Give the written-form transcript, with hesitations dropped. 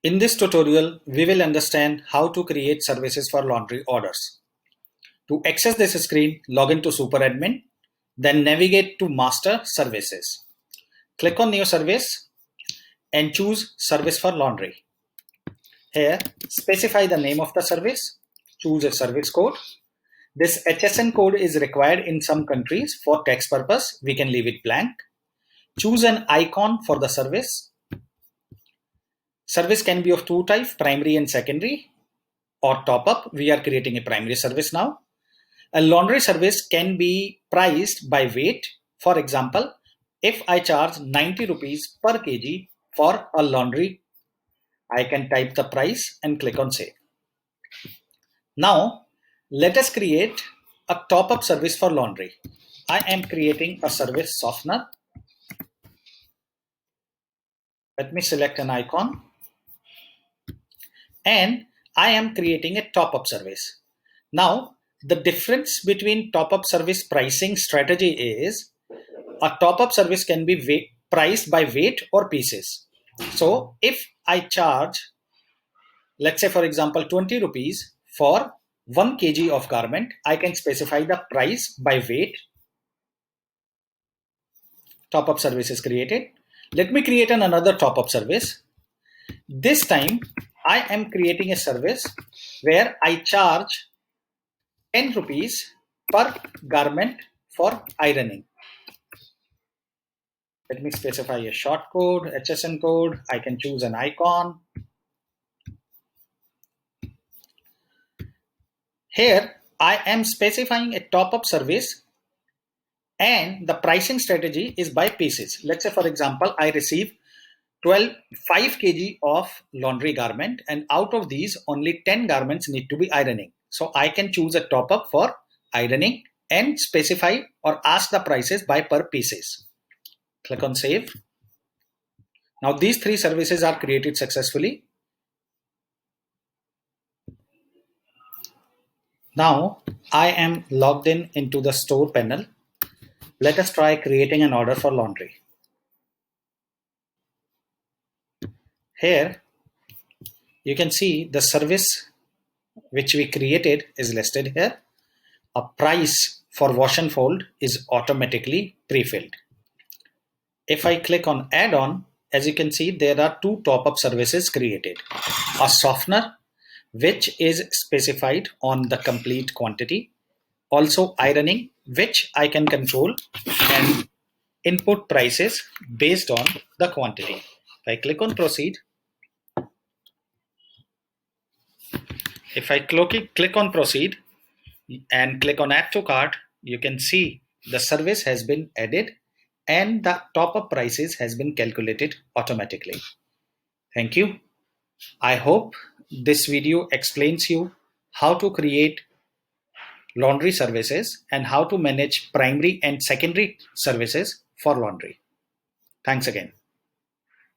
In this tutorial, we will understand how to create services for laundry orders. To access this screen, log into SuperAdmin, then navigate to Master Services. Click on New Service and choose Service for Laundry. Here, specify the name of the service, choose a service code. This HSN code is required in some countries for tax purpose. We can leave it blank. Choose an icon for the service. Service can be of two types, primary and secondary, or top up. We are creating a primary service now. A laundry service can be priced by weight. For example, if I charge 90 rupees per kg for a laundry, I can type the price and click on save. Now, let us create a top up service for laundry. I am creating a service softener. Let me select an icon. And I am creating a top-up service. Now, the difference between top-up service pricing strategy is a top-up service can be priced by weight or pieces. So, if I charge, let's say for example, 20 rupees for 1 kg of garment, I can specify the price by weight. Top-up service is created. Let me create another top-up service. This time, I am creating a service where I charge 10 rupees per garment for ironing. Let me specify a short code, HSN code. I can choose an icon. Here, I am specifying a top-up service and the pricing strategy is by pieces. Let's say, for example, I receive 5 kg of laundry garment, and out of these only 10 garments need to be ironing. So I can choose a top up for ironing and specify or ask the prices by per pieces. Click on save. Now these 3 services are created successfully. Now I am logged into the store panel. Let us try creating an order for laundry. Here you can see the service which we created is listed here. A price for wash and fold is automatically pre-filled. If I click on add-on, as you can see, there are 2 top-up services created. A softener, which is specified on the complete quantity. Also ironing, which I can control and input prices based on the quantity. If I click on proceed, click on proceed and click on add to cart, you can see the service has been added and the top-up prices has been calculated automatically. Thank you. I hope this video explains you how to create laundry services and how to manage primary and secondary services for laundry. Thanks again.